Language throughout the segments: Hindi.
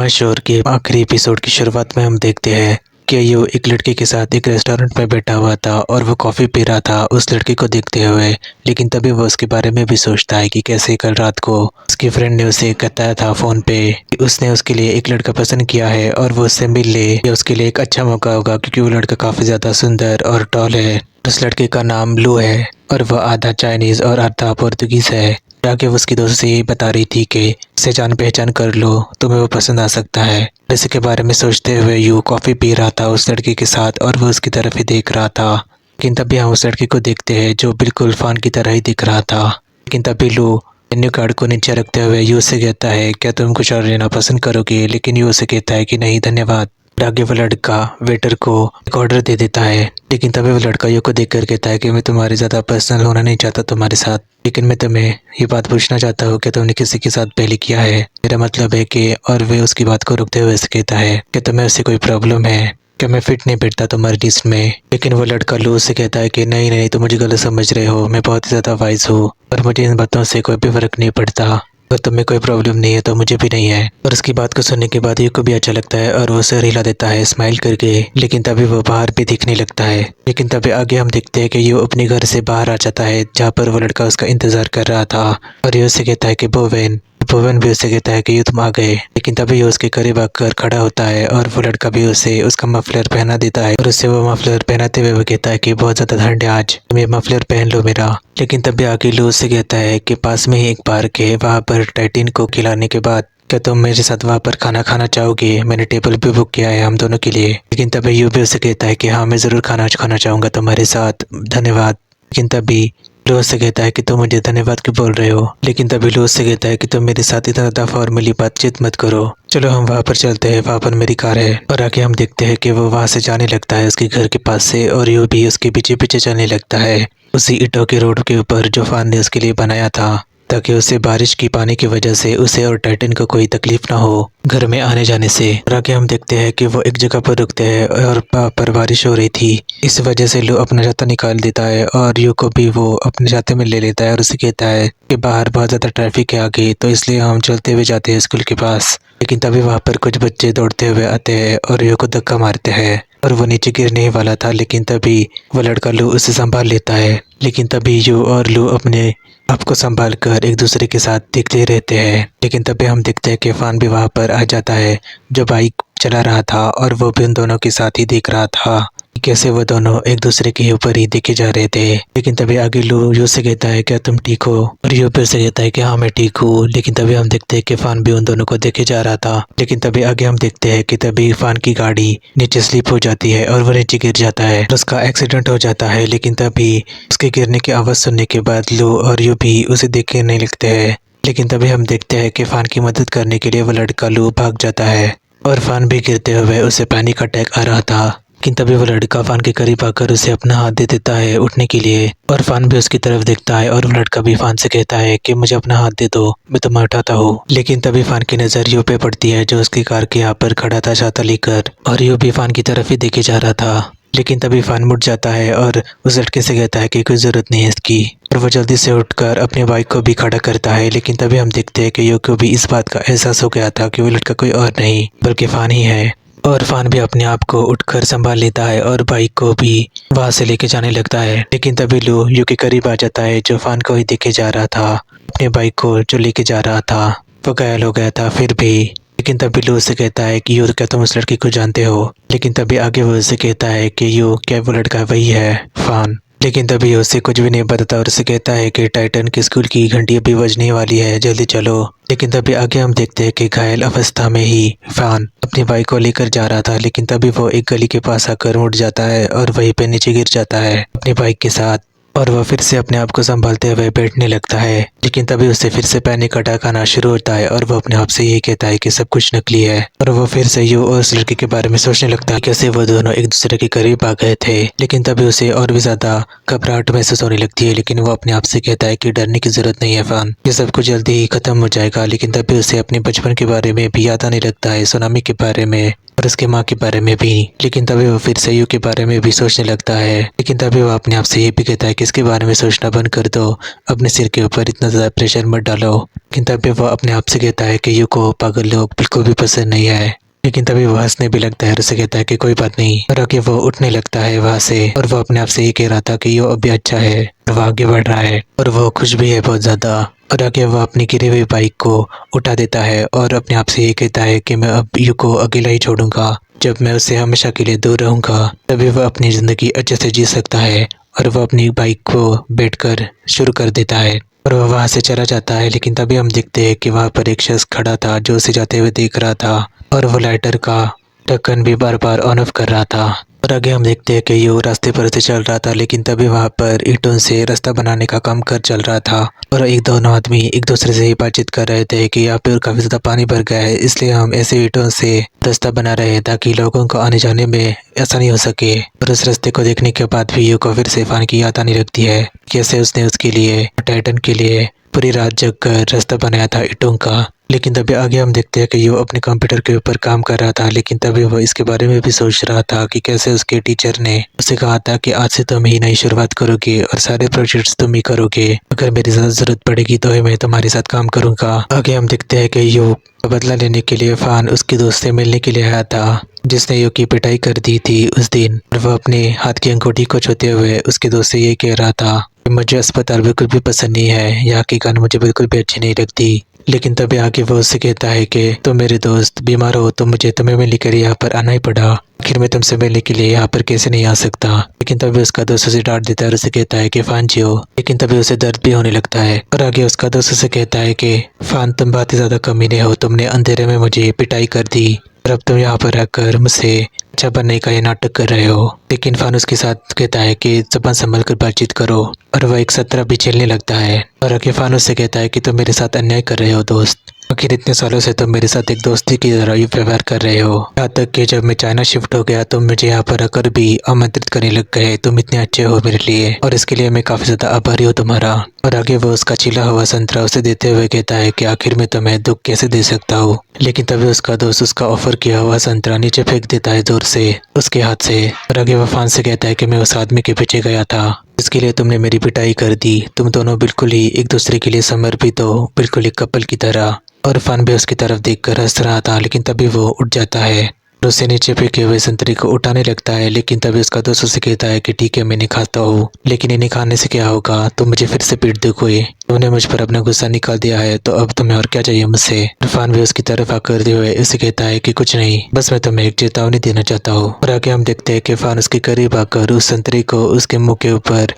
ड्रामा शो के आखिरी एपिसोड की शुरुआत में हम देखते हैं कि यू एक लड़के के साथ एक रेस्टोरेंट में बैठा हुआ था और वो कॉफ़ी पी रहा था उस लड़के को देखते हुए। लेकिन तभी वो उसके बारे में भी सोचता है कि कैसे कल रात को उसकी फ्रेंड ने उसे बताया था फ़ोन पे कि उसने उसके लिए एक लड़का पसंद किया है और वो उससे मिल ले। ये उसके लिए एक अच्छा मौका होगा क्योंकि वो लड़का काफ़ी ज़्यादा सुंदर और टॉल है। उस लड़के का नाम लू है और वह आधा चाइनीज़ और आधा पुर्तगीज़ है। आगे वो उसकी दोस्त से यही बता रही थी कि इसे जान पहचान कर लो, तुम्हें वो पसंद आ सकता है। इसी के बारे में सोचते हुए यू कॉफ़ी पी रहा था उस लड़के के साथ और वो उसकी तरफ ही देख रहा था। लेकिन तभी हम उस लड़के को देखते हैं जो बिल्कुल फ़ान की तरह ही दिख रहा था। लेकिन तभी लू मेन्यू कार्ड को नीचे रखते हुए यू से कहता है, क्या तुम कुछ और लेना पसंद करोगे? लेकिन यू से कहता है कि नहीं धन्यवाद। आगे वो लड़का वेटर को एक ऑर्डर दे देता है। लेकिन तभी वो लड़का यू को देख कर कहता है कि मैं तुम्हारे ज़्यादा पर्सनल होना नहीं चाहता तुम्हारे साथ, लेकिन मैं तुम्हें ये बात पूछना चाहता हूँ कि तुमने किसी के साथ पहले किया है? मेरा मतलब है कि, और वे उसकी बात को रुकते हुए ऐसे कहता है कि तुम्हें उससे कोई प्रॉब्लम है क्या? मैं फिट नहीं बैठता तुम्हारी लिस्ट में। लेकिन वो लड़का लू से कहता है कि नहीं नहीं, तुम मुझे गलत समझ रहे हो, मैं बहुत ही ज़्यादा वाइज हूँ और मुझे इन बातों से कोई भी फ़र्क नहीं पड़ता। अगर तुम्हें कोई प्रॉब्लम नहीं है तो मुझे भी नहीं है। और उसकी बात को सुनने के बाद यू को भी अच्छा लगता है और वो सर हिला देता है स्माइल करके। लेकिन तभी वो बाहर भी दिखने लगता है। लेकिन तभी आगे हम देखते हैं कि यू अपने घर से बाहर आ जाता है जहाँ पर वो लड़का उसका इंतजार कर रहा था। और यू उससे कहता है कि भुवन भी उससे कहता है कि यू तुम आ गए। लेकिन तभी यू उसके करीब आकर खड़ा होता है और वो लड़का भी उसे उसका मफलर पहना देता है और उससे वो मफलर पहनाते हुए वो कहता है कि बहुत ज़्यादा ठंड है आज, तुम ये मफलर पहन लो मेरा। लेकिन तभी आगे लू उससे कहता है कि पास में ही एक पार्क है, वहाँ पर टाइटिन को खिलाने के बाद क्या तुम मेरे साथ वहाँ पर खाना खाना चाहोगे? मैंने टेबल भी बुक किया है हम दोनों के लिए। लेकिन तभी यू भी उसे कहता है कि हाँ मैं ज़रूर खाना खाना चाहूँगा तुम्हारे साथ, धन्यवाद। लेकिन तभी लू उससे कहता है कि तुम मुझे धन्यवाद क्यों बोल रहे हो? लेकिन तभी लू उससे कहता है कि तुम मेरे साथ इतना ज़्यादा फॉर्मली बातचीत मत करो, चलो हम वहाँ पर चलते हैं, वहाँ पर मेरी कार है। और आगे हम देखते हैं कि वो वहाँ से जाने लगता है उसके घर के पास से और यू भी उसके पीछे पीछे चलने लगता है उसी ईंटों के रोड के ऊपर जो फ़ान ने उसके लिए बनाया था, ताकि उसे बारिश की पानी की वजह से उसे और टाइटन को कोई तकलीफ ना हो घर में आने जाने से। और आगे हम देखते हैं कि वो एक जगह पर रुकते हैं और वहाँ पर बारिश हो रही थी। इस वजह से लू अपना छाता निकाल देता है और यू को भी वो अपने छाते में ले लेता है और उसे कहता है कि बाहर बहुत ज़्यादा ट्रैफिक है आगे, तो इसलिए हम चलते हुए जाते हैं स्कूल के पास। लेकिन तभी वहाँ पर कुछ बच्चे दौड़ते हुए आते हैं और यू को धक्का मारते हैं और वो नीचे गिरने ही वाला था। लेकिन तभी वो लड़का लू उसे संभाल लेता है। लेकिन तभी यू और लू अपने आपको संभाल कर एक दूसरे के साथ दिखते रहते हैं। लेकिन तभी हम देखते हैं कि फ़ान भी वहाँ पर आ जाता है जो बाइक चला रहा था और वो भी उन दोनों के साथ ही देख रहा था कि कैसे वो दोनों एक दूसरे के ऊपर ही देखे जा रहे थे। लेकिन तभी आगे लू यू से कहता है क्या तुम ठीक हो? और यू फिर से कहता है कि हाँ मैं ठीक हूँ। लेकिन तभी हम देखते हैं कि फ़ान भी उन दोनों को देखे जा रहा था। लेकिन तभी आगे हम देखते हैं कि तभी फ़ान की गाड़ी नीचे स्लिप हो जाती है और वो नीचे गिर जाता है, उसका एक्सीडेंट हो जाता है। लेकिन तभी उसके गिरने की आवाज़ सुनने के बाद लू और यू भी उसे देखने लगते हैं। लेकिन तभी हम देखते हैं कि फ़ान की मदद करने के लिए वो लड़का लू भाग जाता है और फ़ान भी गिरते हुए उसे पैनिक अटैक आ रहा था। लेकिन तभी वो लड़का फ़ान के करीब आकर उसे अपना हाथ दे देता है उठने के लिए और फ़ान भी उसकी तरफ देखता है और वो लड़का भी फ़ान से कहता है कि मुझे अपना हाथ दे दो, मैं तुम्हें उठाता हूँ। लेकिन तभी फ़ान की नज़र यू पे पड़ती है जो उसकी कार के यहाँ पर खड़ा था छाता लेकर और यू भी फ़ान की तरफ ही देखे जा रहा था। लेकिन तभी फ़ान मुड़ जाता है और उस लड़के से कहता है कि कोई ज़रूरत नहीं है इसकी, और वो जल्दी से उठकर अपनी बाइक को भी खड़ा करता है। लेकिन तभी हम देखते हैं कि यू को भी इस बात का एहसास हो गया था कि वो लड़का कोई और नहीं बल्कि फ़ान ही है। और फ़ान भी अपने आप को उठकर संभाल लेता है और बाइक को भी वहाँ से लेके जाने लगता है। लेकिन तभी लू यू के करीब आ जाता है जो फ़ान को ही देखे जा रहा था, अपने बाइक को जो लेके जा रहा था वो घायल हो गया था फिर भी। लेकिन तभी लू उससे कहता है कि यू क्या तुम उस लड़के को जानते हो? लेकिन तभी आगे वो उससे कहता है कि यू क्या वो लड़का वही है फ़ान? लेकिन तभी उससे कुछ भी नहीं बताता और उसे कहता है कि टाइटन की स्कूल की घंटी अभी बजने वाली है, जल्दी चलो। लेकिन तभी आगे हम देखते हैं कि घायल अवस्था में ही फ़ान अपनी बाइक को लेकर जा रहा था। लेकिन तभी वो एक गली के पास आकर मुड़ जाता है और वहीं पे नीचे गिर जाता है अपनी बाइक के साथ और वह फिर से अपने आप को संभालते हुए बैठने लगता है। लेकिन तभी उससे फिर से पैनिक अटैक आना शुरू होता है और वो अपने आप से यही कहता है कि सब कुछ नकली है और वो फिर से यू और उस लड़के के बारे में सोचने लगता है कैसे वो दोनों एक दूसरे के करीब आ गए थे। लेकिन तभी उसे और भी ज़्यादा घबराहट महसूस होने लगती है। लेकिन वो अपने आप से कहता है कि डरने की ज़रूरत नहीं है फ़ान, ये सब कुछ जल्दी ही ख़त्म हो जाएगा। लेकिन तभी उसे अपने बचपन के बारे में भी याद आने लगता है, सुनामी के बारे में और उसके माँ के बारे में भी। लेकिन तभी वो फिर से यू के बारे में भी सोचने लगता है। लेकिन तभी वो अपने आप से ये भी कहता है कि इसके बारे में सोचना बंद कर दो, अपने सिर के ऊपर इतना ज़्यादा प्रेशर मत डालो। लेकिन तभी वो अपने आप से कहता है कि यू को पागल लोग बिल्कुल भी पसंद नहीं है। लेकिन तभी वो हंसने भी लगता है और उसे कहता है कि कोई बात नहीं। और आगे वो उठने लगता है वहाँ से, और वो अपने आप से ये कह रहा था कि यो अभी अच्छा है और वो आगे बढ़ रहा है और वो खुश भी है बहुत ज़्यादा। और आगे वो अपनी गिरी हुई बाइक को उठा देता है और अपने आप से ये कहता है कि मैं अब यू को अकेला ही छोड़ूंगा। जब मैं उससे हमेशा के लिए दूर रहूंगा तभी वो अपनी ज़िंदगी अच्छे से जी सकता है। और वो अपनी बाइक को बैठकर शुरू कर देता है और वह वहाँ से चला जाता है। लेकिन तभी हम देखते हैं कि वहाँ पर एक शख्स खड़ा था जो उसे जाते हुए देख रहा था, और वो लाइटर का ढक्कन भी बार बार ऑन ऑफ कर रहा था। और आगे हम देखते हैं कि ये रास्ते पर से चल रहा था, लेकिन तभी वहाँ पर ईंटों से रास्ता बनाने का काम कर चल रहा था। और एक दोनों आदमी एक दूसरे से ही बातचीत कर रहे थे कि यहाँ पे काफ़ी ज़्यादा पानी भर गया है, इसलिए हम ऐसे ईंटों से रास्ता बना रहे हैं ताकि लोगों को आने जाने में आसानी हो सके। और उस रास्ते को देखने के बाद भी यू को फिर से फान की याद आने लगती है, कैसे उसने उसके लिए, टाइटन के लिए पूरी रात जग कर रास्ता बनाया था ईंटों का। लेकिन तभी आगे हम देखते हैं कि यू अपने कंप्यूटर के ऊपर काम कर रहा था। लेकिन तभी वो इसके बारे में भी सोच रहा था कि कैसे उसके टीचर ने उसे कहा था कि आज से तुम ही नई शुरुआत करोगे और सारे प्रोजेक्ट्स तुम ही करोगे, अगर मेरी ज़्यादा ज़रूरत पड़ेगी तो ही मैं तुम्हारे साथ काम करूँगा। आगे हम देखते हैं कि यू बदला लेने के लिए फान उसके दोस्त से मिलने के लिए आया था, जिसने यू की पिटाई कर दी थी उस दिन। और वह अपने हाथ की अंगूठी को छूते हुए उसके दोस्त से ये कह रहा था कि मुझे अस्पताल बिल्कुल भी पसंद नहीं है, यहाँ की गान मुझे बिल्कुल भी अच्छी नहीं लगती। लेकिन तभी आगे वो उससे कहता है कि तुम मेरे दोस्त बीमार हो तो मुझे तुम्हें मिलने के लिए यहाँ पर आना ही पड़ा, आखिर मैं तुमसे मिलने के लिए यहाँ पर कैसे नहीं आ सकता। लेकिन तभी उसका दोस्त उसे डांट देता है और उसे कहता है कि फान जियो। लेकिन तभी उसे दर्द भी होने लगता है। और आगे उसका दोस्त उसे कहता है कि फान तुम बहुत ही ज़्यादा कमीने हो, तुमने अंधेरे में मुझे पिटाई कर दी और अब तुम यहाँ पर आकर मुझसे अच्छा बनने का ये नाटक कर रहे हो। लेकिन फान उसके साथ कहता है कि ज़बान संभल कर बातचीत करो, और वह एक सतरा भी झेलने लगता है। और आगे फान उससे कहता है कि तुम मेरे साथ अन्याय कर रहे हो दोस्त, आखिर इतने सालों से तुम मेरे साथ एक दोस्ती की तरह ही व्यवहार कर रहे हो, यहाँ तक कि जब मैं चाइना शिफ्ट हो गया तुम मुझे यहाँ पर आकर भी आमंत्रित करने लग गए। तुम इतने अच्छे हो मेरे लिए और इसके लिए मैं काफ़ी ज़्यादा आभारी हूँ तुम्हारा। और आगे वो उसका छिला हुआ संतरा उसे देते हुए कहता है कि आखिर मैं तुम्हें दुख कैसे दे सकता हूँ। लेकिन तभी उसका दोस्त उसका ऑफर किया हुआ संतरा नीचे फेंक देता है जोर से उसके हाथ से। और आगे वो फान से कहता है कि मैं उस आदमी के पीछे गया था इसके लिए तुमने मेरी पिटाई कर दी, तुम दोनों बिल्कुल ही एक दूसरे के लिए समर्पित हो, बिल्कुल एक कपल की तरह। और फान भी उसकी तरफ देखकर हंस रहा था। लेकिन तभी वो उठ जाता है और उसे नीचे फेंके हुए संतरे को उठाने लगता है। लेकिन तभी उसका दोस्त उसे कहता है कि ठीक है मैं नहीं खाता हूँ, लेकिन इन्हें खाने से क्या होगा, तुम मुझे फिर से पीट दोगे, तुमने मुझ पर अपना गुस्सा निकाल दिया है तो अब तुम्हें और क्या चाहिए मुझसे। फान भी उसकी तरफ आकर हुए उसे कहता है कि कुछ नहीं, बस मैं तुम्हें एक चेतावनी देना चाहता हूँ। और आगे हम देखते हैं कि फान उसके करीब आकर उस संतरे को उसके मुंह के ऊपर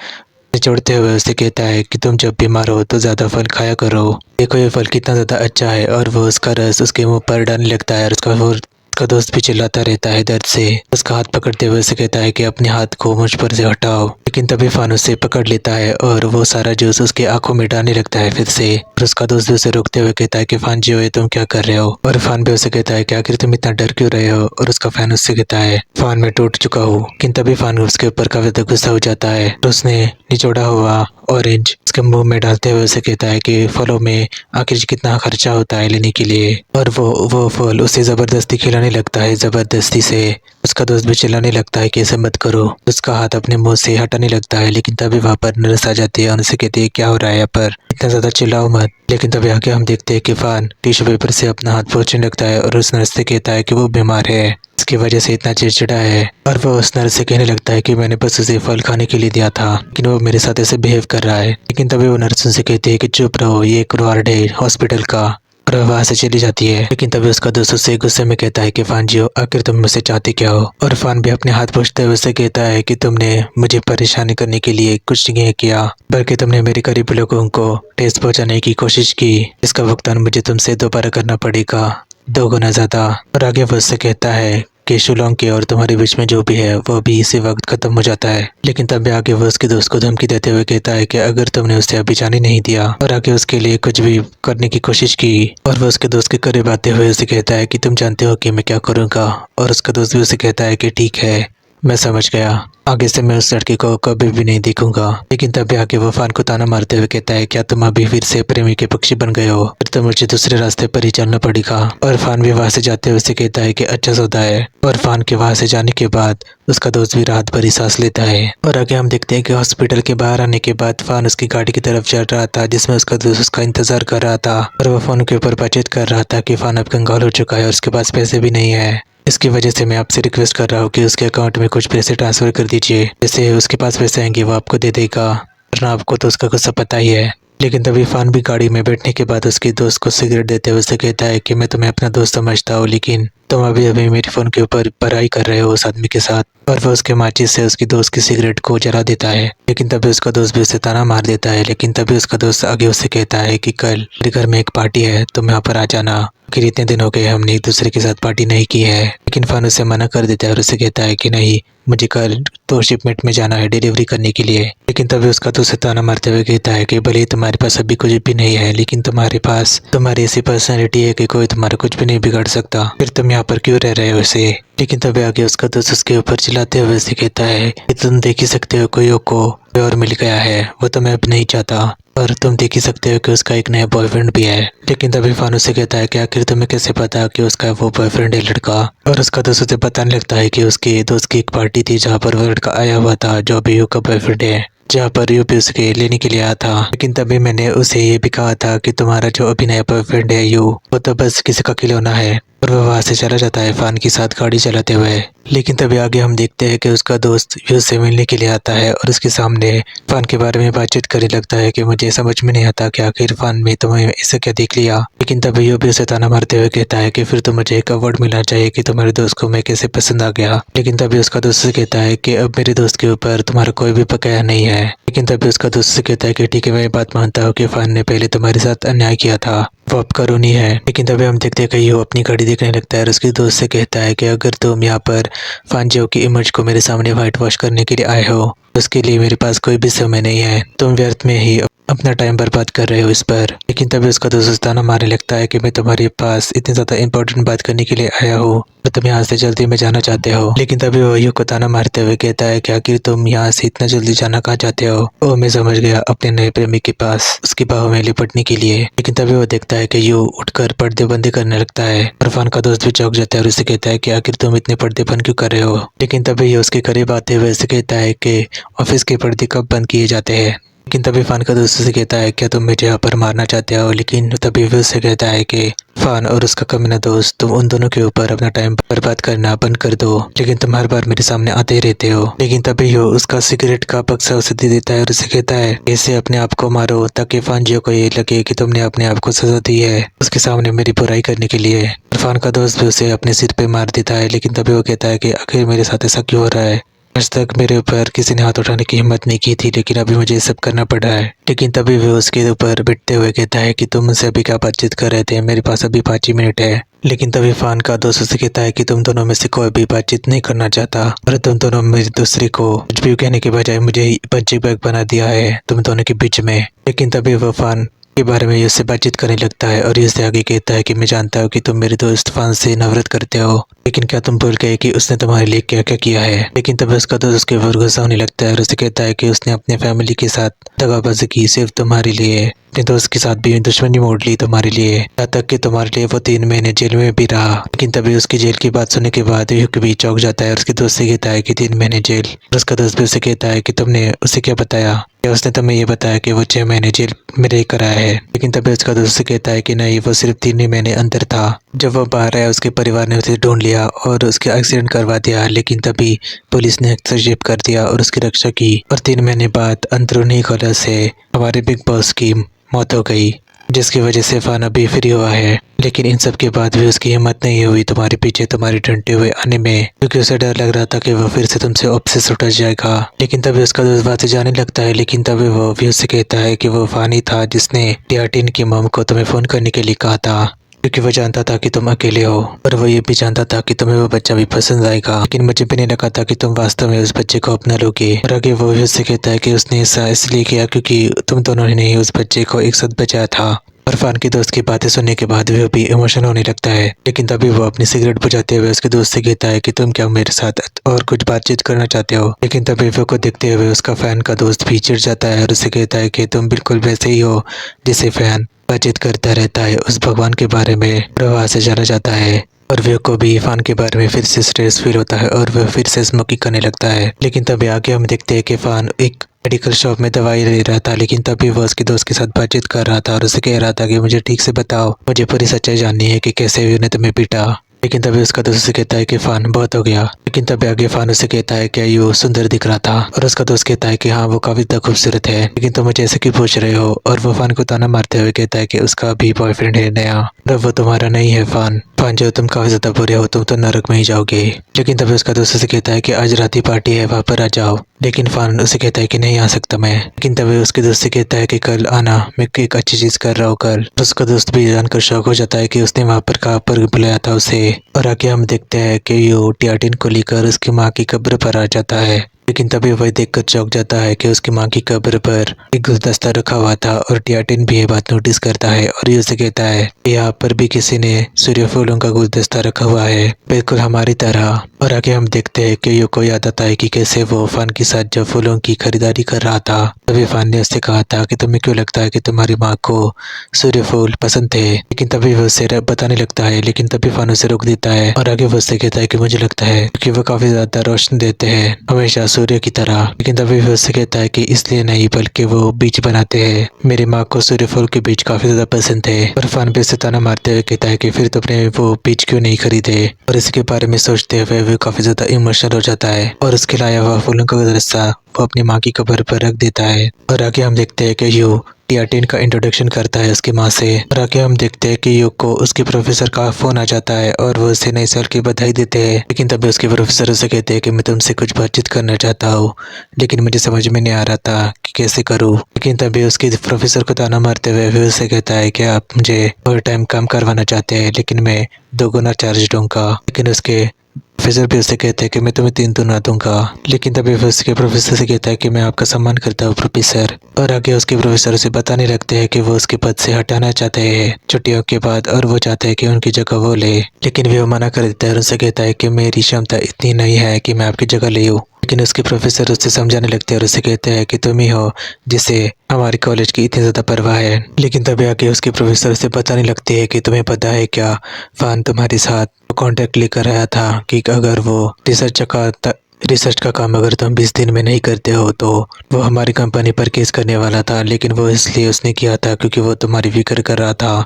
निचोड़ते हुए उसे कहता है कि तुम जब बीमार हो तो ज़्यादा फल खाया करो, देखो ये फल कितना ज़्यादा अच्छा है। और वो उसका रस उसके मुंह पर डालने लगता है और उसका दोस्त भी चिल्लाता रहता है दर्द से। उसका हाथ पकड़ते हुए उसे कहता है कि अपने हाथ को मुझ पर से हटाओ। लेकिन तभी फान उसे पकड़ लेता है और वो सारा जूस उसके आंखों में डालने लगता है फिर से। और उसका दोस्त भी उसे रोकते हुए कहता है कि फान जी ये तुम क्या कर रहे हो। और फान भी उसे कहता है कि आखिर तुम इतना डर क्यों रहे हो। और उसका फैन उससे कहता है फान मैं टूट चुका हूँ। लेकिन तभी फान उसके ऊपर काफी ज्यादा गुस्सा हो जाता है और उसने निचोड़ा हुआ ऑरेंज उसके मुंह में डालते हुए उसे कहता है कि फलों में आखिर कितना खर्चा होता है लेने के लिए। और वो फल उसे जबरदस्ती खिलाने लगता है जबरदस्ती से। उसका दोस्त भी चिल्लाने लगता है कि ऐसे मत करो, उसका हाथ अपने मुंह से हटाने लगता है। लेकिन तभी वहाँ पर नर्स आ जाती है और उनसे कहती है क्या हो रहा है यहाँ पर, इतना ज्यादा चिल्लाओ मत। लेकिन तभी आगे हम देखते हैं कि फान टिश्यू पेपर से अपना हाथ पोंछने लगता है और उस नर्स से कहता है कि वो बीमार है, इसकी वजह से इतना चिड़चिड़ा है। और वो उस नर्स से कहने लगता है कि मैंने बस उसे फल खाने के लिए दिया था, लेकिन वो मेरे साथ ऐसे बिहेव कर रहा है। लेकिन तभी वो नर्स उनसे कहती है कि चुप रहो, ये एक वार्ड है हॉस्पिटल का। और वहाँ से चली जाती है। लेकिन तभी उसका दोस्त उससे गुस्से में कहता है कि फान जियो आखिर तुम मुझसे चाहते क्या हो। और फान भी अपने हाथ पोंछते हुए उससे कहता है कि तुमने मुझे परेशानी करने के लिए कुछ नहीं किया, बल्कि तुमने मेरे करीबी लोगों को ठेस पहुंचाने की कोशिश की, इसका भुगतान मुझे तुमसे दोबारा करना पड़ेगा 2 गुना ज्यादा। और आगे वो उससे कहता है कि शुलोंग के और तुम्हारे बीच में जो भी है वो भी इसी वक्त खत्म हो जाता है। लेकिन तब आगे वो उसके दोस्त को धमकी देते हुए कहता है कि अगर तुमने उसे अभी जाने नहीं दिया और आगे उसके लिए कुछ भी करने की कोशिश की। और वो उसके दोस्त के करीब आते हुए उसे कहता है कि तुम जानते हो कि मैं क्या करूँगा। और उसका दोस्त भी उसे कहता है कि ठीक है, मैं समझ गया। आगे से मैं उस लड़के को कभी भी नहीं देखूंगा। लेकिन तभी आगे वो फान को ताना मारते हुए कहता है, क्या तुम अभी फिर से प्रेमी के पक्षी बन गए हो? फिर तो मुझे दूसरे रास्ते पर ही चलना पड़ेगा। और फान भी वहां से जाते हुए उसे कहता है कि अच्छा सौदा है। और फान के वहां से जाने के बाद उसका दोस्त भी राहत भरी सांस लेता है। और आगे हम देखते हैं कि हॉस्पिटल के बाहर आने के बाद फान उसकी गाड़ी की तरफ चल रहा था, जिसमें उसका दोस्त उसका इंतजार कर रहा था। और वो फोन के ऊपर बातचीत कर रहा था कि फान अब कंगाल हो चुका है और उसके पास पैसे भी नहीं है। इसकी वजह से मैं आपसे रिक्वेस्ट कर रहा हूँ कि उसके अकाउंट में कुछ पैसे ट्रांसफ़र कर दीजिए। जैसे उसके पास पैसे आएंगे वो आपको दे देगा, वरना आपको तो उसका गुस्सा पता ही है। लेकिन तभी फान भी गाड़ी में बैठने के बाद उसके दोस्त को सिगरेट देते हुए उसे कहता है कि मैं तुम्हें अपना दोस्त समझता हूँ, लेकिन तुम अभी अभी मेरे फ़ोन के ऊपर पढ़ाई कर रहे हो उस आदमी के साथ। और वह उसके माचिस से उसकी दोस्त की सिगरेट को जला देता है। लेकिन तभी उसका दोस्त भी उसे ताना मार देता है। लेकिन तभी उसका दोस्त आगे उसे कहता है कि कल मेरे घर में एक पार्टी है, तुम यहाँ पर आ जाना। आखिर इतने दिन हो गए हमने एक दूसरे के साथ पार्टी नहीं की है। लेकिन फान उसे मना कर देता है और उसे कहता है कि नहीं, मुझे कल तो शिपमेंट में जाना है डिलीवरी करने के लिए। लेकिन तभी उसका दोस्त ताना मारते हुए कहता है कि भले ही तुम्हारे पास अभी कुछ भी नहीं है, लेकिन तुम्हारे पास तुम्हारी ऐसी पर्सनैलिटी है कि कोई तुम्हारा कुछ भी नहीं बिगाड़ सकता। फिर तुम यहाँ पर क्यों रह रहे हो इसे? लेकिन तभी आगे उसका दोस्त उसके ऊपर चिल्लाते हुए उसे कहता है कि तुम देख ही सकते हो कोई को और मिल गया है, वो तो मैं अब नहीं चाहता। और तुम देख ही सकते हो कि उसका एक नया बॉयफ्रेंड भी है। लेकिन तभी फान उसे कहता है कि आखिर तुम्हें कैसे पता कि उसका वो बॉयफ्रेंड है लड़का? और उसका दोस्त उसे बताने लगता है कि उसके दोस्त की एक पार्टी थी जहाँ पर वो लड़का आया हुआ था जो अभी का बॉयफ्रेंड है, जहाँ पर यूपी उसके लेने के लिए आया था। लेकिन तभी मैंने उसे ये भी कहा था कि तुम्हारा जो अभी नया बॉयफ्रेंड है यू, वो तो बस किसी का खिलौना है। और वह वहां से चला जाता है फान के साथ गाड़ी चलाते हुए। लेकिन तभी आगे हम देखते हैं कि उसका दोस्त यू से मिलने के लिए आता है और उसके सामने फान के बारे में बातचीत करने लगता है कि मुझे समझ में नहीं आता कि आखिर फान में तुम्हें इसे क्या देख लिया। लेकिन तभी यू भी उसे ताना मारते हुए कहता है कि फिर तो मुझे एक अवार्ड मिलना चाहिए कि तुम्हारे दोस्त को मैं कैसे पसंद आ गया। लेकिन तभी उसका दोस्त से कहता है कि अब मेरे दोस्त के ऊपर तुम्हारा कोई भी बकाया नहीं है। लेकिन तभी उसका दोस्त से कहता है कि ठीक है, मैं ये बात मानता हूँ कि फान ने पहले तुम्हारे साथ अन्याय किया था, वो अब कानूनी है। लेकिन तभी हम देखते हैं कि यू अपनी गाड़ी देखने लगता है और उसके दोस्त से कहता है कि अगर तुम यहाँ पर फांजियो की इमेज को मेरे सामने व्हाइट वॉश करने के लिए आए हो, उसके लिए मेरे पास कोई भी समय नहीं है, तुम व्यर्थ में ही अपना टाइम बर्बाद कर रहे हो इस पर। लेकिन तभी उसका दोस्त ताना मारने लगता है कि मैं तुम्हारे पास इतनी ज़्यादा इंपॉर्टेंट बात करने के लिए आया हूँ और तुम यहाँ से जल्दी में जाना चाहते हो। लेकिन तभी वो यू को ताना मारते हुए कहता है कि आखिर तुम यहाँ से इतना जल्दी जाना कहाँ चाहते हो? ओ मैं समझ गया, अपने नए प्रेमी के पास उसकी बाहों में लिपटने के लिए। लेकिन तभी वो देखता है कि यू उठकर पर्दे बंदी करने लगता है। इरफान का दोस्त भी चौंक जाता है और उसे कहता है कि आखिर तुम इतने पर्दे बंद क्यों कर रहे हो? लेकिन तभी ये उसके करीब आते हुए उसे कहता है कि ऑफिस के पर्दे कब बंद किए जाते हैं। लेकिन तभी फान का दोस्त से कहता है क्या तुम मुझे यहाँ पर मारना चाहते हो? लेकिन तभी वो उससे कहता है कि फान और उसका कमीना दोस्त, तुम उन दोनों के ऊपर अपना टाइम बर्बाद करना बंद कर दो, लेकिन तुम हर बार मेरे सामने आते ही रहते हो। लेकिन तभी वो उसका सिगरेट का बक्सा उसे दे देता है और उसे कहता है ऐसे अपने आप को मारो ताकि फानजियो को ये लगे कि तुमने अपने आप को सजा दी है उसके सामने मेरी बुराई करने के लिए। इरफान का दोस्त भी उसे अपने सिर पे मार देता है। लेकिन तभी वो कहता है कि आखिर मेरे साथ ऐसा क्यों हो रहा है? आज तक मेरे ऊपर किसी ने हाथ उठाने की हिम्मत नहीं की थी, लेकिन अभी मुझे ये सब करना पड़ रहा है। लेकिन तभी वो उसके ऊपर बैठते हुए कहता है कि तुम मुझसे अभी क्या बातचीत कर रहे थे, मेरे पास अभी 5 ही मिनट है। लेकिन तभी फान का दोस्त उसे कहता है कि तुम दोनों में से कोई भी बातचीत नहीं करना चाहता और तुम दोनों में दूसरे को कुछ भी कहने के बजाय मुझे पंचिंग बैग बना दिया है तुम दोनों के बीच में। लेकिन तभी वो फान के बारे में उससे बातचीत करने लगता है और इससे आगे कहता है कि मैं जानता हूँ कि तुम मेरे दोस्त फान से नफरत करते हो, लेकिन क्या तुम भूल गए कि उसने तुम्हारे लिए क्या क्या किया है? लेकिन तब उसका दोस्त उसके ऊपर गुस्सा होने लगता है और उसे कहता है कि उसने अपने फैमिली के साथ दगाबाजी की सिर्फ तुम्हारे लिए, अपने दोस्त के साथ भी दुश्मनी मोड़ ली तुम्हारे लिए, यहाँ तक कि तुम्हारे लिए वो 3 महीने जेल में भी रहा। लेकिन तभी उसकी जेल की बात सुनने के बाद युक भी चौंक जाता है और उसके दोस्त से कहता है कि 3 महीने जेल। और उसका दोस्त भी उसे कहता है कि तुमने उसे क्या बताया? क्या उसने तुम्हें ये बताया कि वो 6 महीने जेल में रह कर आया है? लेकिन तभी उसका दोस्त से कहता है कि नहीं, वो सिर्फ 3 ही महीने अंदर था। जब वो बाहर आया उसके परिवार ने उसे ढूंढ लिया और उसके एक्सीडेंट करवा दिया। लेकिन तभी पुलिस ने हस्तक्षेप कर दिया और उसकी रक्षा की और 3 महीने बाद अंदरूनी गलत से हमारे बिग बॉस की मौत हो गई, जिसकी वजह से फान अभी फ्री हुआ है। लेकिन इन सब के बाद भी उसकी हिम्मत नहीं हुई तुम्हारे पीछे तुम्हारे ढूंढते हुए आने में, क्योंकि उसे डर लग रहा था कि वो फिर से तुमसे ऑब्सेस उठ जाएगा। लेकिन तभी उसका दोस्त वहां से जाने लगता है। लेकिन तभी वो भी उससे कहता है कि वो फान ही था जिसने टियाटिन की मॉम को तुम्हें फोन करने के लिए कहा था, क्योंकि वो जानता था कि तुम अकेले हो और वो ये भी जानता था कि तुम्हें वो बच्चा भी पसंद आएगा। लेकिन मुझे भी नहीं लगा था कि तुम वास्तव में उस बच्चे को अपना लोगे। और आगे वो भी उससे कहता है कि उसने ऐसा इसलिए किया क्योंकि तुम दोनों ने उस बच्चे को एक साथ बचाया था और फान की दोस्त की बातें सुनने के बाद वो भी इमोशनल होने लगता है। लेकिन तभी वो अपनी सिगरेट बुझाते हुए उसके दोस्त से कहता है कि तुम क्या मेरे साथ और कुछ बातचीत करना चाहते हो। लेकिन तभी वो को देखते हुए उसका फैन का दोस्त भी चिढ़ जाता है और उसे कहता है कि तुम बिल्कुल वैसे ही हो जिसे फैन बातचीत करता रहता है उस भगवान के बारे में। और वहाँ से चला जाता है और वे को भी फान के बारे में फिर से स्ट्रेस फील होता है और वह फिर से स्मोकिंग करने लगता है। लेकिन तभी आगे हम देखते हैं कि फान एक मेडिकल शॉप में दवाई ले रहा था। लेकिन तभी वो उसके दोस्त के साथ बातचीत कर रहा था और उसे कह रहा था कि मुझे ठीक से बताओ, मुझे पूरी सच्चाई जाननी है कि कैसे उन्होंने तुम्हें पीटा। लेकिन तभी उसका दोस्त उसे कहता है कि फान बहुत हो गया। लेकिन तभी आगे फान उसे कहता है कि यू सुंदर दिख रहा था और उसका दोस्त कहता है कि हाँ वो काफी ज्यादा खूबसूरत है, लेकिन तुम मुझे ऐसे क्यों पूछ रहे हो। और वो फान को ताना मारते हुए कहता है कि उसका भी बॉयफ्रेंड है नया और वो तुम्हारा नहीं है। फान फान जो तुम काफी ज्यादा बुरे हो, तुम तो नरक में ही जाओगे। लेकिन तभी उसका दोस्त उसे कहता है कि आज रात की पार्टी है, वहाँ पर आ जाओ। लेकिन फान उसे कहता है कि नहीं आ सकता मैं। लेकिन तभी उसके दोस्त से कहता है कि कल आना, मैं एक अच्छी चीज कर रहा हूँ कल। तो उसका दोस्त भी जानकर शौक हो जाता है कि उसने वहाँ पर कहाँ पर बुलाया था उसे। और आगे हम देखते हैं कि यू टियाटिन को लेकर उसकी माँ की कब्र पर आ जाता है। लेकिन तभी वह देखकर चौंक जाता है कि उसकी माँ की कब्र पर एक गुलदस्ता रखा हुआ था और टियाटिन भी ये बात नोटिस करता है और ये उसे कहता है कि यहाँ पर भी किसी ने सूर्य फूलों का गुलदस्ता रखा हुआ है, बिल्कुल हमारी तरह। और आगे हम देखते हैं कि यू को याद आता है कि कैसे वो फान के साथ जब फूलों की खरीदारी कर रहा था तभी फान ने उससे कहा था कि तुम्हें क्यों लगता है कि तुम्हारी माँ को सूर्य फूल पसंद थे। लेकिन तभी वो उसे बताने लगता है। लेकिन तभी फान उसे रोक देता है और आगे वो उससे कहता है कि मुझे लगता है कि वो काफी ज्यादा रोशनी देते हैं हमेशा सूर्य की तरह। लेकिन तभी वो उससे कहता है कि इसलिए नहीं बल्कि वो बीज बनाते हैं, मेरी माँ को सूर्य फूल के बीज काफी ज्यादा पसंद है। और फान भी उसे ताना मारते हुए कहता है कि फिर तुमने वो बीज क्यों नहीं खरीदे। और इसके बारे में सोचते हुए वो काफी ज्यादा इमोशनल हो जाता है और उसके लाया हुआ फूलों का गुलदस्ता वो अपनी माँ की कब्र पर रख देता है। और आगे हम देखते हैं कि यू टियाटिन का इंट्रोडक्शन करता है उसकी माँ से। और आगे हम देखते हैं कि यू को उसके प्रोफेसर का फोन आ जाता है और वो उसे नए साल की बधाई देते हैं। लेकिन तभी उसके प्रोफेसर उसे कहते हैं कि मैं तुमसे कुछ बातचीत करना चाहता हूँ, लेकिन मुझे समझ में नहीं आ रहा था कि कैसे करूँ। लेकिन तभी उसके प्रोफेसर को ताना मारते हुए वो उसे कहता है कि आप मुझे ओवर टाइम काम करवाना चाहते हैं, लेकिन मैं 2 गुना चार्ज दूंगा। लेकिन उसके प्रोफेसर भी उससे कहते हैं कि मैं तुम्हें 3 गुना दूंगा। लेकिन तभी वो उसके प्रोफेसर से कहता है कि मैं आपका सम्मान करता हूँ प्रोफेसर। और आगे उसके प्रोफेसर उसे बताने लगते हैं कि वो उसके पद से हटाना चाहते हैं छुट्टियों के बाद और वो चाहते हैं कि उनकी जगह वो ले। लेकिन वो मना कर देता है और उनसे कहता है कि मेरी क्षमता इतनी नहीं है कि मैं आपकी जगह ले लूँ। लेकिन उसके प्रोफेसर उससे समझाने लगते हैं और उसे कहते हैं कि तुम ही हो जिसे हमारे कॉलेज की इतनी ज़्यादा परवाह है। लेकिन तभी आगे उसके प्रोफेसर उसे बताने लगते हैं कि तुम्हें पता है क्या, फान तुम्हारे साथ कॉन्ट्रैक्ट लेकर आया था कि अगर वो रिसर्च का काम अगर तुम 20 दिन में नहीं करते हो तो वो हमारी कंपनी पर केस करने वाला था। लेकिन वो इसलिए उसने किया था क्योंकि वो तुम्हारी फिक्र कर रहा था,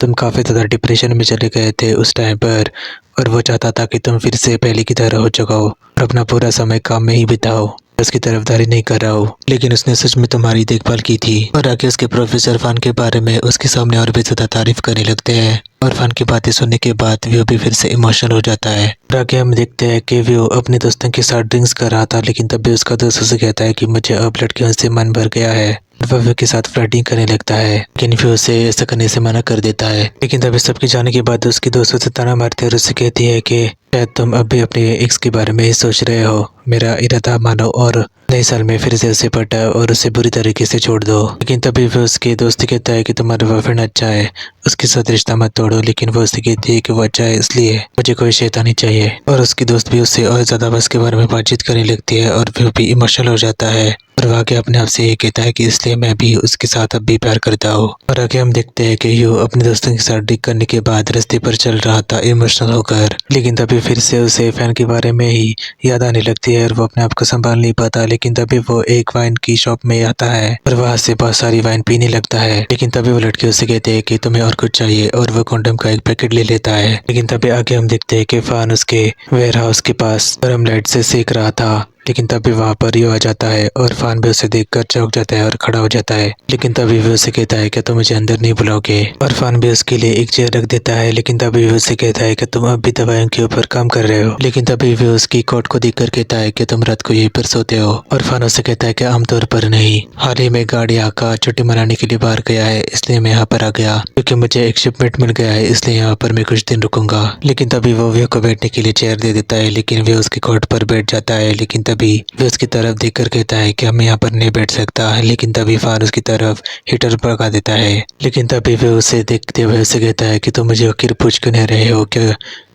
तुम काफ़ी ज़्यादा डिप्रेशन में चले गए थे उस टाइम पर और वो चाहता था कि तुम फिर से पहले की तरह हो जाओ और अपना पूरा समय काम में ही बिताओ, उसकी तरफदारी नहीं कर रहा हो। लेकिन उसने सच में तुम्हारी देखभाल की थी। और आगे उसके प्रोफेसर फान के बारे में उसके सामने और भी ज़्यादा तारीफ करने लगते हैं और फान की बातें सुनने के बाद वो भी फिर से इमोशनल हो जाता है। और आगे हम देखते हैं कि वो अपने दोस्तों के साथ ड्रिंक्स कर रहा था। लेकिन तभी उसका दोस्त उसे कहता है कि मुझे अब लड़कियों से मन भर गया है। वह के साथ फ्लर्टिंग करने लगता है, लेकिन फिर उसे ऐसा करने से मना कर देता है। लेकिन तभी सबके जाने के बाद उसकी दोस्त उसे ताना मारती है और उससे कहती है कि शायद तुम अब भी अपने एक्स के बारे में ही सोच रहे हो, मेरा इरादा मानो और नए साल में फिर से उसे पटाओ और उसे बुरी तरीके से छोड़ दो। लेकिन तभी वो उसके दोस्त कहता है कि तुम्हारा बॉयफ्रेंड अच्छा है, उसके साथ रिश्ता मत तोड़ो। लेकिन वो उससे कहती है कि वो अच्छा है इसलिए मुझे कोई शैतानी चाहिए। और उसकी दोस्त भी उससे और ज़्यादा बस के बारे में बातचीत करने लगती है और वो भी इमोशनल हो जाता है और वो आगे अपने आप से ये कहता है कि इसलिए मैं भी उसके साथ अब भी प्यार करता हूँ। और आगे हम देखते हैं कि यू अपने दोस्तों के साथ ड्रिंक करने के बाद रास्ते पर चल रहा था इमोशनल होकर। लेकिन तभी फिर से उसे फैन के बारे में ही याद आने लगती है और वो अपने आप को संभाल नहीं पाता। लेकिन तभी वो एक वाइन की शॉप में आता है और वहाँ से बहुत सारी वाइन पीने लगता है। लेकिन तभी वो लड़की उससे कहते हैं कि तुम्हें और कुछ चाहिए और वो कॉन्डम का एक पैकेट ले लेता है। लेकिन तभी आगे हम देखते हैं कि फान उसके वेयर हाउस के पास गर्म लाइट से सेक रहा था। लेकिन तभी वहाँ पर यू आ जाता है और फान भी उसे देखकर चौंक जाता है और खड़ा हो जाता है। लेकिन तभी वो उसे कहता है कि तुम मुझे अंदर नहीं बुलाओगे और फान भी उसके लिए एक चेयर रख देता है। लेकिन तभी वो उसे कहता है कि तुम अब भी दवाइयों के ऊपर काम कर रहे हो। लेकिन तभी वो उसकी कोट को देखकर कहता है कि तुम रात को यहीं पर सोते हो। और फान उससे कहता है कि आमतौर पर नहीं, हाल ही में गाड़िया का छुट्टी मनाने के लिए बाहर गया है इसलिए मैं यहाँ पर आ गया, क्योंकि मुझे एक शिपमेंट मिल गया है इसलिए यहाँ पर मैं कुछ दिन रुकूंगा। लेकिन तभी वो को बैठने के लिए चेयर दे देता है। लेकिन वे उसके कोट पर बैठ जाता है। लेकिन तभी वो उसकी तरफ देखकर कहता है कि मैं यहाँ पर नहीं बैठ सकता, लेकिन तभी फान उसकी तरफ हीटर भगा देता है। लेकिन तभी वो उसे देखते हुए उसे कहता है कि तुम मुझे आखिर पूछ क्यों नहीं रहे हो कि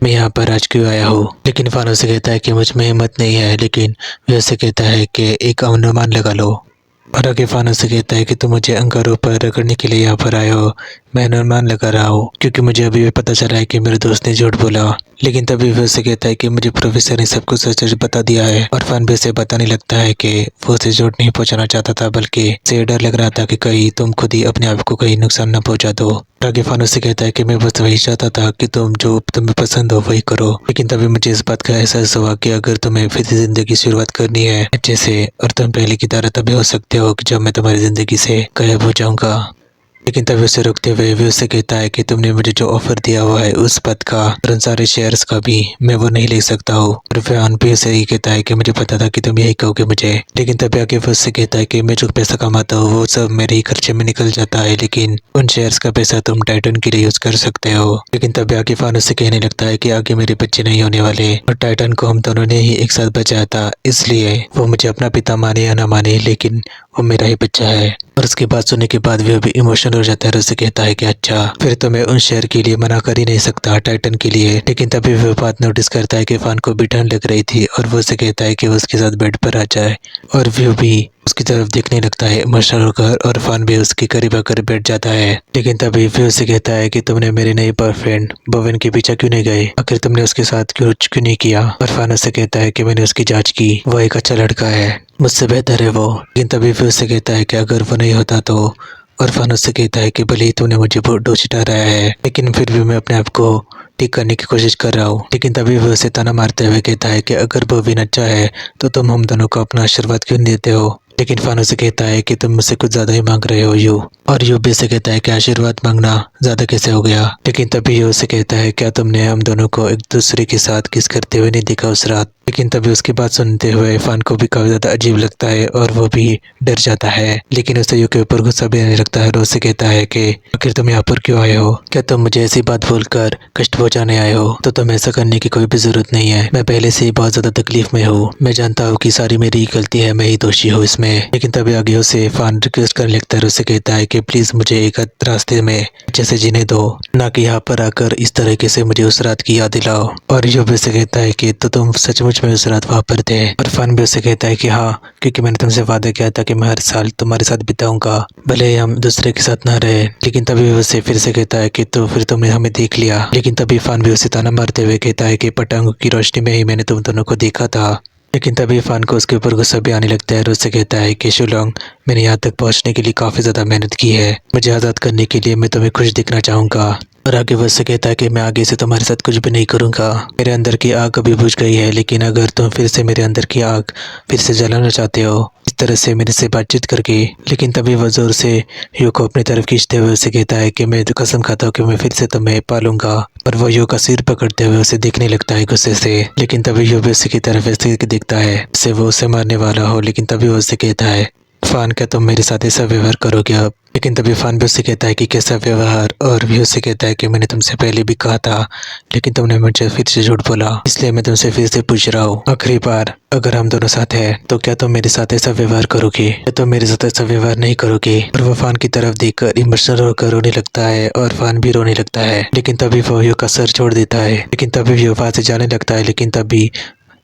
मैं यहाँ पर आज क्यों आया हूँ। लेकिन फान उसे कहता है कि मुझ में हिम्मत नहीं है, लेकिन वो उसे कहता है कि एक अनुमान लगा लो। और आगे फान उसे कहता है कि तुम मुझे अंगारों पर रगड़ने के लिए यहाँ पर आए हो। मैं अनुमान लगा रहा हूँ क्योंकि मुझे अभी भी पता चला है कि मेरे दोस्त ने झूठ बोला। लेकिन तभी वो उसे कहता है कि मुझे प्रोफेसर ने सब कुछ सच सच बता दिया है। और फान भी उसे बताने लगता है कि वो उसे झूठ नहीं पहुंचाना चाहता था, बल्कि उसे डर लग रहा था कि कहीं तुम खुद ही अपने आप को कहीं नुकसान न पहुंचा दो। आगे फान उसे कहता है कि मैं बस वही चाहता था कि तुम जो तुम्हें पसंद हो वही करो। लेकिन तभी मुझे इस बात का एहसास हुआ कि अगर तुम्हें फिर से जिंदगी की शुरुआत करनी है अच्छे से, और तुम पहले की तरह तभी हो सकते हो कि जब मैं तुम्हारी जिंदगी से गायब हो जाऊंगा। लेकिन तभी उसे रोकते हुए वे उससे कहता है कि तुमने मुझे जो ऑफर दिया हुआ है उस पद का और उन सारे शेयर्स का भी मैं वो नहीं ले सकता हूँ। और फैन भी उसे ही कहता है कि मुझे पता था कि तुम यही कहोगे मुझे। लेकिन तभी आगे वो उससे कहता है कि मैं जो पैसा कमाता हूँ वो सब मेरे ही खर्चे में निकल जाता है, लेकिन उन शेयर्स का पैसा तुम टाइटन के लिए यूज कर सकते हो। लेकिन तभी आगे फान उससे कहने लगता है कि आगे मेरे बच्चे नहीं होने वाले, और टाइटन को हम दोनों ने ही एक साथ बचाया था, इसलिए वो मुझे अपना पिता माने या ना माने, लेकिन वो मेरा ही बच्चा है। और उसके बाद सुनने के बाद वो भी इमोशनल हो जाता है और उसे कहता है कि अच्छा फिर तो मैं उन शेयर के लिए मना कर ही नहीं सकता टाइटन के लिए। लेकिन तभी वो बात नोटिस करता है कि फान को भी ठंड लग रही थी और वो उसे कहता है कि वो उसके साथ बेड पर आ जाए। और वो भी उसकी तरफ देखने लगता है इमोशनल होकर, और फान भी उसके करीब आकर बैठ जाता है। लेकिन तभी वो उसे कहता है कि तुमने मेरे नए बॉयफ्रेंड बोवेन के पीछे क्यों नहीं गए, आखिर तुमने उसके साथ क्यों नहीं किया। और फान उससे कहता है कि मैंने उसकी जांच की, वो एक अच्छा लड़का है, मुझसे बेहतर है वो। लेकिन तभी वो उससे कहता है कि अगर वो नहीं होता तो। और फान उससे कहता है कि भले ही तूने मुझे बहुत दोषी ठहराया है, लेकिन फिर भी मैं अपने आप को ठीक करने की कोशिश कर रहा हूँ। लेकिन तभी वो उसे ताना मारते हुए कहता है कि अगर बोवेन अच्छा है तो तुम हम दोनों को अपना आशीर्वाद क्यों नहीं देते हो। लेकिन फान उसे कहता है कि तुम मुझसे कुछ ज्यादा ही मांग रहे हो यू। और यू भी उसे कहता है कि आशीर्वाद मांगना ज्यादा कैसे हो गया। लेकिन तभी यू उसे कहता है क्या तुमने हम दोनों को एक दूसरे के साथ किस करते हुए नहीं देखा उस रात। लेकिन तभी उसकी बात सुनते हुए फान को भी काफी ज्यादा अजीब लगता है और वो भी डर जाता है। लेकिन उसे यू के ऊपर गुस्सा भी आने लगता है और उससे कहता है कि आखिर तुम यहाँ पर क्यों आए हो, क्या तुम मुझे ऐसी बात बोलकर कष्ट पहुंचाने आए हो, तो तुम ऐसा करने की कोई भी जरूरत नहीं है। मैं पहले से ही बहुत ज्यादा तकलीफ में हूँ, मैं जानता हूँ कि सारी मेरी गलती है, मैं ही दोषी हूँ इसमें। लेकिन तभी आगे उसे फान रिक्वेस्ट करने लगता है और उसे कहता है कि प्लीज मुझे एक रास्ते में अच्छे से जीने दो, ना कि यहाँ पर आकर इस तरीके से मुझे उस रात की याद दिलाओ। और यू भी उसे कहता है कि तो तुम सचमुच में उस रात वहाँ पर थे। और फान भी उसे कहता है कि हाँ, क्योंकि मैंने तुमसे वादा किया था कि मैं हर साल तुम्हारे साथ बिताऊंगा, भले ही हम दूसरे के साथ ना रहे। लेकिन तभी वो उसे फिर से कहता है कि तो फिर तुमने हमें देख लिया। लेकिन तभी फान भी उसे ताना मारते हुए कहता है कि पटांगों की रोशनी में ही मैंने तुम दोनों को देखा था। लेकिन तभी फान को उसके ऊपर गुस्सा भी आने लगता है और उससे कहता है कि शुलोंग, मैंने यहाँ तक पहुँचने के लिए काफ़ी ज़्यादा मेहनत की है, मुझे आज़ाद करने के लिए मैं तुम्हें खुश दिखना चाहूँगा। और आगे वो उससे कहता है कि मैं आगे से तुम्हारे साथ कुछ भी नहीं करूँगा, मेरे अंदर की आग अभी बुझ गई है, लेकिन अगर तुम फिर से मेरे अंदर की आग फिर से जलाना चाहते हो इस तरह से मेरे से बातचीत करके। लेकिन तभी वो जोर से यू को अपनी तरफ खींचते हुए उसे कहता है कि मैं तो कसम खाता हूँ कि मैं फिर से तुम्हें पालूंगा। और वो यू का सिर पकड़ते हुए उसे देखने लगता है गुस्से से। लेकिन तभी यू भी उसी की तरफ ऐसे देखता है जैसे वो उसे मारने वाला हो। लेकिन तभी वो उसे कहता है फान, क्या तुम मेरे साथ ऐसा व्यवहार करोगे अब। लेकिन तभी फान भी उससे कहता है कि कैसा व्यवहार, और भी उससे कहता है कि मैंने तुमसे पहले भी कहा था, लेकिन तुमने मुझे फिर से झूठ बोला, इसलिए मैं तुमसे फिर से पूछ रहा हूँ, आखिरी बार अगर हम दोनों साथ हैं तो क्या तुम मेरे साथ ऐसा व्यवहार करोगे या तुम मेरे साथ ऐसा व्यवहार नहीं करोगे। और वो फान की तरफ देखकर इमोशनल होकर रोने लगता है और फान भी रोने लगता है। लेकिन तभी वो यू का सर छोड़ देता है। लेकिन तभी यू वहाँ से जाने लगता है। लेकिन तभी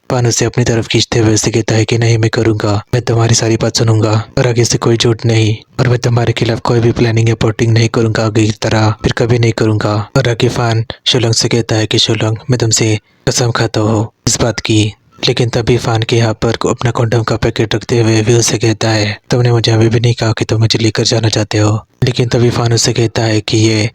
फान उसे अपनी तरफ खींचते हुए उसे कहता है कि नहीं, मैं करूंगा, मैं तुम्हारी सारी बात सुनूंगा और आगे से कोई झूठ नहीं, और मैं तुम्हारे खिलाफ कोई भी प्लानिंग या प्लॉटिंग नहीं करूंगा आगे की तरह, फिर कभी नहीं करूंगा। और आगे फान शुलोंग से कहता है कि शुलोंग, मैं तुमसे कसम खाता हूँ इस बात की। लेकिन तभी फान के यहाँ पर अपना कॉन्डम का पैकेट रखते हुए भी उसे कहता है तुमने मुझे अभी भी नहीं कहा कि तुम मुझे लेकर जाना चाहते हो। लेकिन तभी फान उसे कहता है कि ये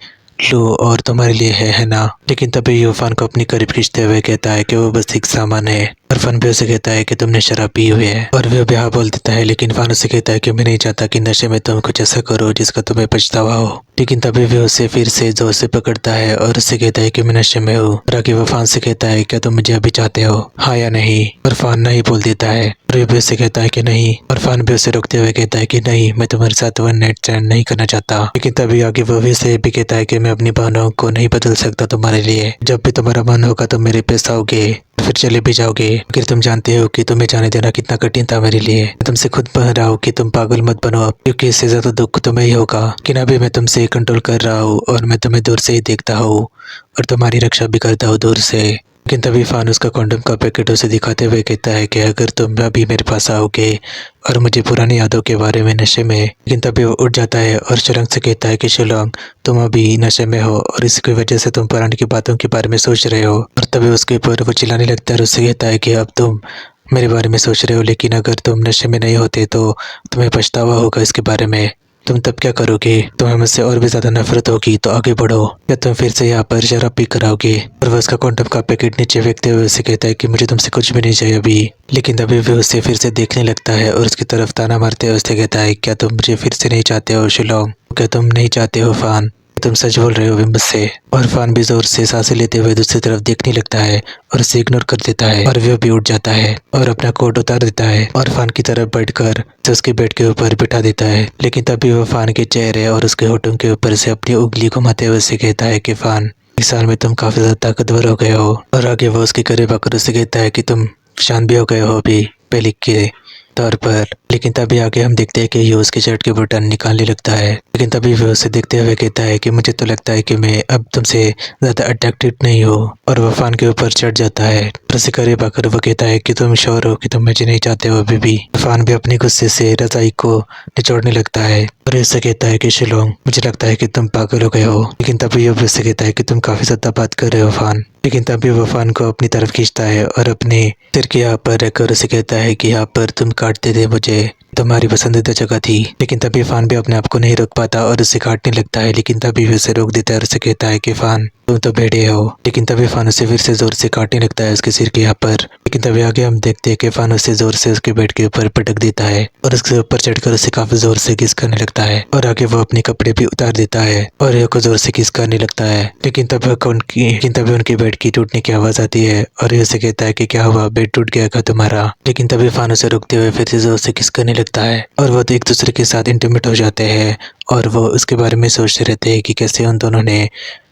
लो और तुम्हारे लिए है ना। लेकिन तभी यू फान को अपनी करीब खींचते हुए कहता है कि वो बस एक सामान है। और फान भी उसे कहता है कि तुमने शराब पी हुई है, और वो भी हाँ बोल देता है। लेकिन फान उसे कहता है कि मैं नहीं चाहता कि नशे में तुम कुछ ऐसा करो जिसका तुम्हें पछतावा हो। लेकिन तभी वो उसे फिर से जोर से पकड़ता है और उससे कहता है कि मैं नशे में हूँ। और आगे वो फान से कहता है क्या तुम मुझे अभी चाहते हो, हाँ या नहीं। और फान नहीं बोल देता है और वो भी उससे कहता है कि नहीं। और फान भी उसे रोकते हुए कहता है कि नहीं, मैं तुम्हारे साथ वन नाइट स्टैंड नहीं करना चाहता। लेकिन तभी आगे वो भी से भी कहता है कि मैं अपनी भावनाओं को नहीं बदल सकता तुम्हारे लिए, जब भी तुम्हारा मन होगा तो मेरे पास आओगे। फिर चले भी जाओगे। अगर तुम जानते हो कि तुम्हें जाने देना कितना कठिन था मेरे लिए, मैं तुमसे खुद कह रहा हूँ कि तुम पागल मत बनो अब, क्योंकि इससे ज्यादा दुख तुम्हें ही होगा। कि अभी मैं तुमसे कंट्रोल कर रहा हूँ और मैं तुम्हें दूर से ही देखता हूँ और तुम्हारी रक्षा भी करता हूँ दूर से। लेकिन तभी फान उसका कॉन्डम का पैकेट उसे दिखाते हुए कहता है कि अगर तुम अभी मेरे पास आओगे और मुझे पुरानी यादों के बारे में नशे में। लेकिन तभी वो उठ जाता है और शिलोंग से कहता है कि शिलोंग, तुम अभी नशे में हो और इसकी वजह से तुम पुरानी की बातों के बारे में सोच रहे हो। और तभी उसके ऊपर वो चिल्लाने लगता है और उससे कहता है कि अब तुम मेरे बारे में सोच रहे हो, लेकिन अगर तुम नशे में नहीं होते तो तुम्हें पछतावा होगा इसके बारे में। तुम तब क्या करोगे? तुम्हें मुझसे और भी ज्यादा नफरत होगी तो आगे बढ़ो, या तुम फिर से यहाँ पर शराब पी कर आओगे। और वह उसका कॉन्डम का पैकेट नीचे फेंकते हुए उसे कहता है कि मुझे तुमसे कुछ भी नहीं चाहिए अभी। लेकिन तभी वह उसे फिर से देखने लगता है और उसकी तरफ ताना मारते हुए उससे कहता है, क्या तुम मुझे फिर से नहीं चाहते हो शिलोंग? क्या तुम नहीं चाहते हो फान? तुम सच बोल रहे हो मुझसे? और फान भी जोर से सांसें लेते हुए दूसरी तरफ देखने लगता है और उसे इग्नोर कर देता है और वह भी उठ जाता है और अपना कोट उतार देता है और फान की तरफ बैठकर उसे उसके बेड के ऊपर बिठा देता है। लेकिन तभी वह फान के चेहरे और उसके होठों के ऊपर से अपनी उंगली घुमाते हुए उसे कहता है कि फान, इस साल में तुम काफी ज्यादा ताकतवर हो गए हो। और आगे वह उसके करीब आकर उसे कहता है कि तुम शांत भी हो गए हो अभी पहले के तौर पर। लेकिन तभी आगे हम देखते हैं कि ये उसके शर्ट के बटन निकालने लगता है। लेकिन तभी वह उसे देखते हुए कहता है कि मुझे तो लगता है कि मैं अब तुमसे ज्यादा अट्रैक्टेड नहीं हूँ। और वह फान के ऊपर चढ़ जाता है और उसे करीब आकर वो कहता है कि तुम श्योर हो कि तुम मुझे नहीं चाहते हो अभी भी? फान भी अपने गुस्से से रजाई को निचोड़ने लगता है और उससे कहता है कि शिलोंग, मुझे लगता है कि तुम पागल हो गए हो। लेकिन तभी वो उससे कहता है कि तुम काफी ज्यादा बात कर रहे हो फान। लेकिन तभी वो फान को अपनी तरफ खींचता है और अपने सिर के यहाँ पर रखकर उसे कहता है कि यहाँ पर तुम काटते थे मुझे, तुम्हारी पसंदीदा जगह थी। लेकिन तभी फान भी अपने आप को नहीं रोक पाता और उसे काटने लगता है। लेकिन तभी वो उसे रोक देता है और उसे कहता है कि फान, तुम तो भेड़े हो। लेकिन तभी फान उसे फिर से जोर से काटने लगता है उसके सिर के यहाँ पर। लेकिन तभी आगे हम देखते हैं कि फान उसे जोर से उसके बेड के ऊपर पटक देता है और उसके ऊपर चढ़कर उसे काफी जोर से किस करने लगता है। और आगे वो अपने कपड़े भी उतार देता है और एक को जोर से किस करने लगता है। लेकिन तभी उनके बेड की टूटने की आवाज आती है और ये उसे कहता है कि क्या हुआ, बेड टूट गया क्या तुम्हारा? लेकिन तभी फान उसे रुकते हुए फिर से जोर से किस करने लगता है और वो एक दूसरे के साथ इंटीमेट हो जाते हैं। और वो उसके बारे में सोचते रहते हैं कि कैसे उन दोनों ने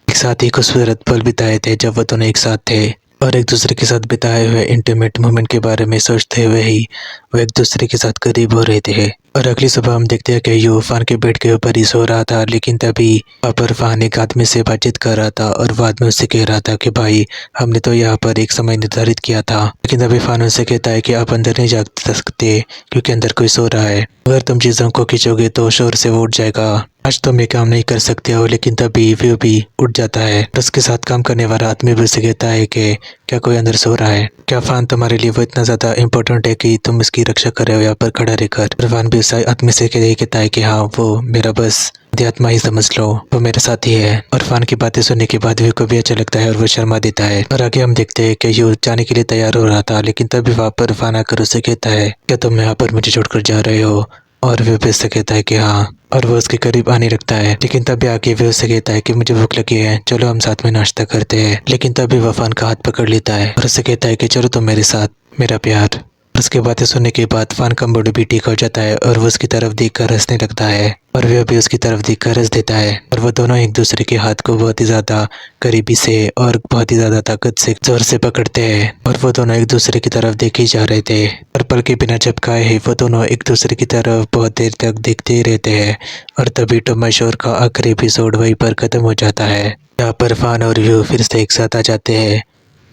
एक साथ ही खूबसूरत पल बिताए थे जब वो दोनों एक साथ थे। और एक दूसरे के साथ बिताए हुए इंटीमेट मोमेंट के बारे में सोचते हुए ही वो एक दूसरे के साथ करीब हो रहे थे। और अगली सुबह हम देखते हैं कि यू फान के बेड के ऊपर ही सो रहा था। लेकिन तभी अपर फान एक आदमी से बातचीत कर रहा था और वो आदमी उससे कह रहा था कि भाई, हमने तो यहाँ पर एक समय निर्धारित किया था। लेकिन तभी फान उससे कहता है कि आप अंदर नहीं जा सकते क्योंकि अंदर कोई सो रहा है। अगर तुम चीजों को खींचोगे तो शोर से वो उठ जाएगा। आज तुम ये काम नहीं कर सकते हो। लेकिन तभी वो भी उठ जाता है और उसके साथ काम करने वाला आदमी भी उसे कहता है कि क्या कोई अंदर सो रहा है? क्या फान तुम्हारे लिए वो इतना ज्यादा इम्पोर्टेंट है कि तुम इसकी रक्षा कर रहे हो यहाँ पर खड़ा रहकर? और फान भी उस आदमी से कहता है कि हाँ, वो मेरा बस अध्यात्मा ही समझ लो, वो मेरे साथ ही है। और फान की बातें सुनने के बाद को भी अच्छा लगता है और वो शर्मा देता है। और आगे हम देखते हैं कि यू जाने के लिए तैयार हो रहा था। लेकिन तभी वहाँ पर फान आकर उसे कहता है, क्या तुम यहाँ पर मुझे छोड़कर जा रहे हो? और वो भी उससे कहता है कि हाँ, और वो उसके करीब आने लगता है। लेकिन तभी आके वो उससे कहता है कि मुझे भूख लगी है, चलो हम साथ में नाश्ता करते हैं। लेकिन तभी वो फान का हाथ पकड़ लेता है और उससे कहता है कि चलो तुम मेरे साथ, मेरा प्यार। उसके बातें सुनने के बाद फान का मूड भी ठीक हो जाता है और वो उसकी तरफ देखकर हंसने लगता है और वह भी उसकी तरफ देखकर हंस देता है। और वो दोनों एक दूसरे के हाथ को बहुत ही ज्यादा करीबी से और बहुत ही ज्यादा ताकत से जोर से पकड़ते हैं और वो दोनों एक दूसरे की तरफ देखे जा रहे थे। और पल के बिना झपकाए ही वो दोनों एक दूसरे की तरफ बहुत देर तक देखते ही रहते हैं। और तभी टॉम शोर का आखिरी एपिसोड वहीं पर खत्म हो जाता है। यहाँ पर फान और व्यू फिर से एक साथ आ जाते हैं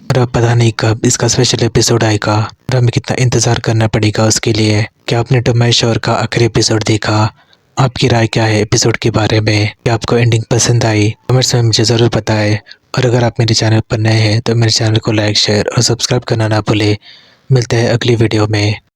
और अब पता नहीं कब इसका स्पेशल एपिसोड आएगा और हमें कितना इंतजार करना पड़ेगा उसके लिए। क्या आपने टॉम शोर का आखिरी एपिसोड देखा? आपकी राय क्या है एपिसोड के बारे में? क्या आपको एंडिंग पसंद आई? कमेंट्स में मुझे ज़रूर बताएं। और अगर आप मेरे चैनल पर नए हैं तो मेरे चैनल को लाइक, शेयर और सब्सक्राइब करना ना भूलें। मिलते हैं अगली वीडियो में।